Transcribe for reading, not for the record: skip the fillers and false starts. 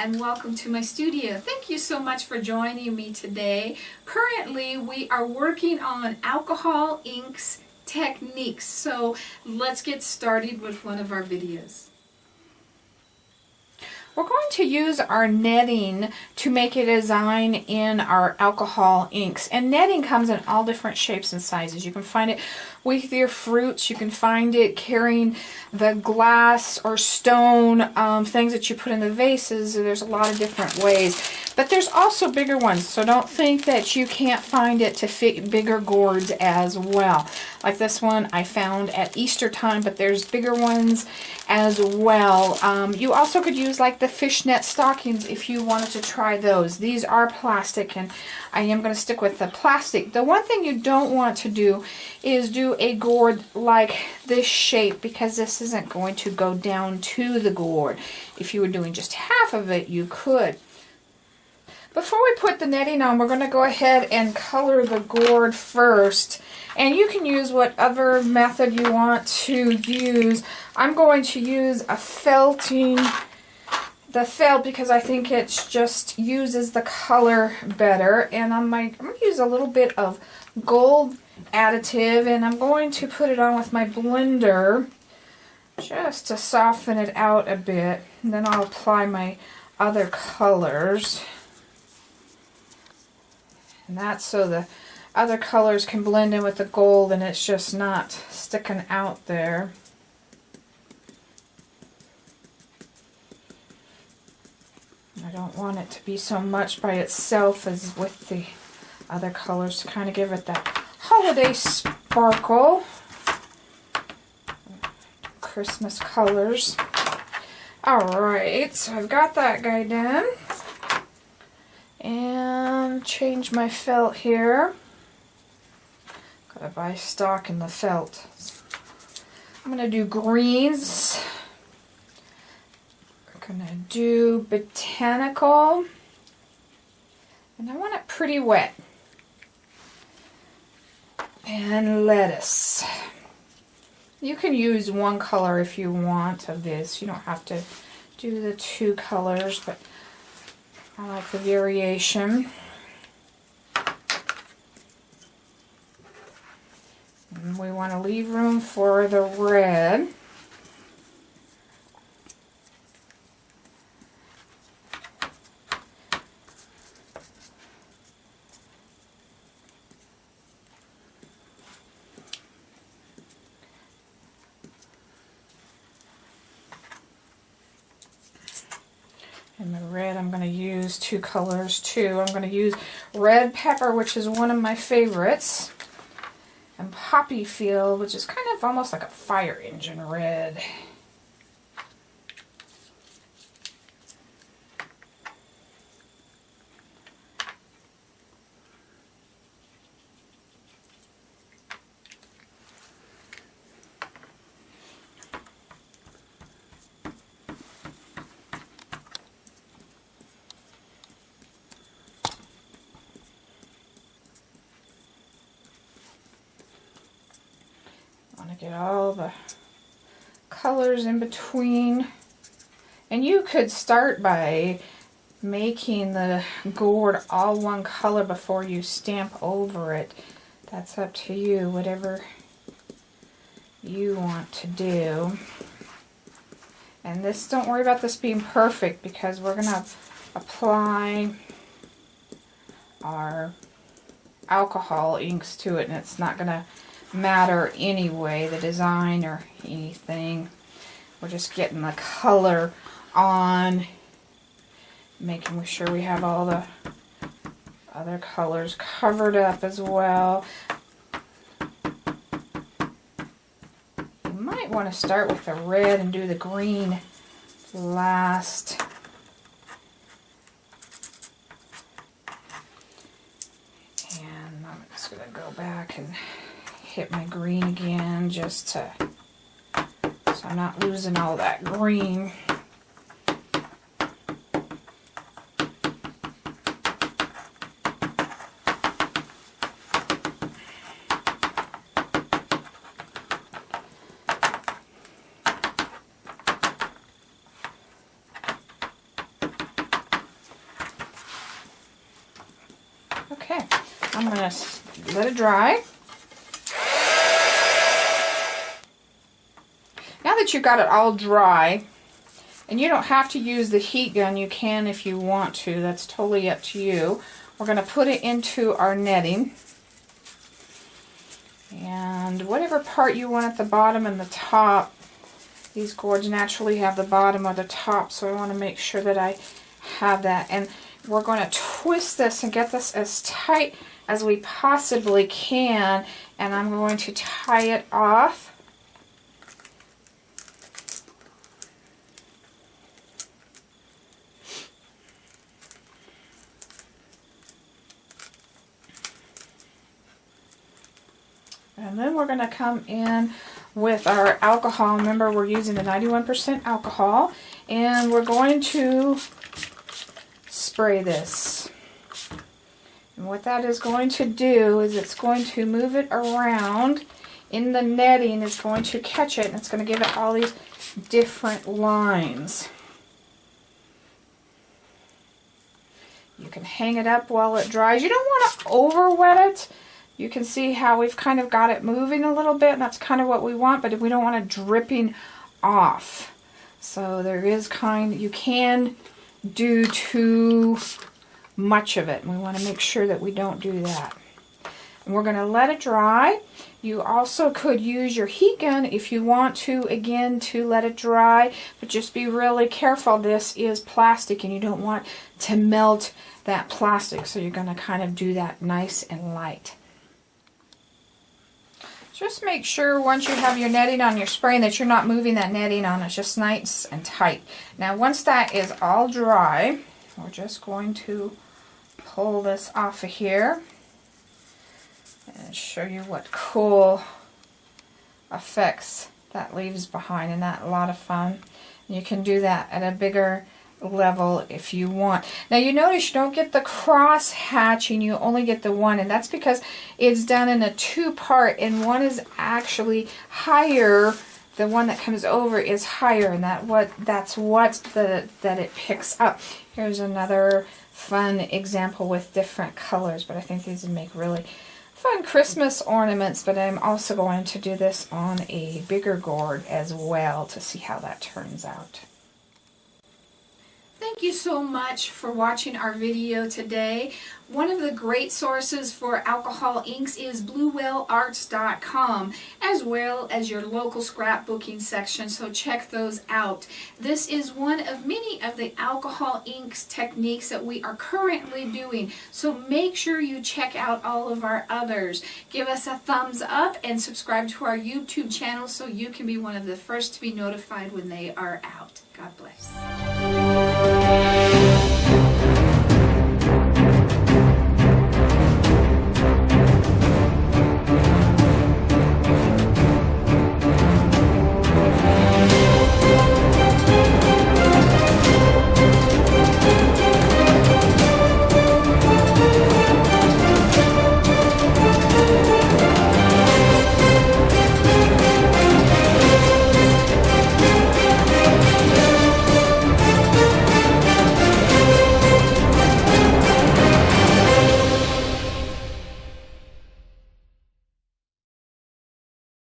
and welcome to my studio. Thank you so much for joining me today. Currently we are working on alcohol inks techniques, so let's get started with one of our videos. We're going to use our netting to make a design in our alcohol inks. And netting comes in all different shapes and sizes. You can find it with your fruits. You can find it carrying the glass or stone things that you put in the vases. There's a lot of different ways. But there's also bigger ones, so don't think that you can't find it to fit bigger gourds as well. Like this one I found at Easter time, but there's bigger ones as well. You also could use like the fishnet stockings if you wanted to try those. These are plastic, and I am going to stick with the plastic. The one thing you don't want to do is do a gourd like this shape, because this isn't going to go down to the gourd. If you were doing just half of it, you could. Before we put the netting on, we're going to go ahead and color the gourd first. And you can use whatever method you want to use. I'm going to use a felting, the felt, because I think it just uses the color better. And I'm going to use a little bit of gold additive, and I'm going to put it on with my blender just to soften it out a bit. And then I'll apply my other colors. And that's so the other colors can blend in with the gold and it's just not sticking out there. I don't want it to be so much by itself as with the other colors, to kind of give it that holiday sparkle. Christmas colors. Alright, so I've got that guy done. And change my felt here. Gotta buy stock in the felt. I'm gonna do greens. I'm gonna do botanical. And I want it pretty wet. And lettuce. You can use one color if you want of this. You don't have to do the two colors, but I like the variation. And we want to leave room for the red. And the red, I'm going to use two colors too. I'm going to use red pepper, which is one of my favorites, and poppy field, which is kind of almost like a fire engine red. Get all the colors in between. And you could start by making the gourd all one color before you stamp over it. That's up to you, whatever you want to do. And this, don't worry about this being perfect, because we're going to apply our alcohol inks to it, and it's not going to matter anyway, the design or anything. We're just getting the color on, making sure we have all the other colors covered up as well. You might want to start with the red and do the green last. And I'm just going to go back and hit my green again, just to, so I'm not losing all that green. Okay, I'm going to let it dry. Now that you've got it all dry, and you don't have to use the heat gun, you can if you want to, that's totally up to you. We're going to put it into our netting. And whatever part you want at the bottom and the top, these gourds naturally have the bottom or the top, so I want to make sure that I have that. And we're going to twist this and get this as tight as we possibly can, and I'm going to tie it off. And then we're going to come in with our alcohol. Remember, we're using the 91% alcohol, and we're going to spray this. And what that is going to do is it's going to move it around in the netting. It's going to catch it, and it's going to give it all these different lines. You can hang it up while it dries. You don't want to over wet it. You can see how we've kind of got it moving a little bit, and that's kind of what we want, but we don't want it dripping off. So there is you can do too much of it, and we want to make sure that we don't do that. And we're going to let it dry. You also could use your heat gun if you want to, again, to let it dry, but just be really careful. This is plastic, and you don't want to melt that plastic, so you're going to kind of do that nice and light. Just make sure once you have your netting on your spraying that you're not moving that netting on. It's just nice and tight. Now once that is all dry, we're just going to pull this off of here and show you what cool effects that leaves behind. Isn't that a lot of fun? And you can do that at a bigger level if you want. Now you notice you don't get the cross hatching, you only get the one, and that's because it's done in a two-part, and one is actually higher. The one that comes over is higher, and that's what that it picks up. Here's another fun example with different colors, but I think these would make really fun Christmas ornaments, but I'm also going to do this on a bigger gourd as well to see how that turns out. Thank you so much for watching our video today. One of the great sources for alcohol inks is bluewhalearts.com, as well as your local scrapbooking section, so check those out. This is one of many of the alcohol inks techniques that we are currently doing, so make sure you check out all of our others. Give us a thumbs up and subscribe to our YouTube channel so you can be one of the first to be notified when they are out. God bless.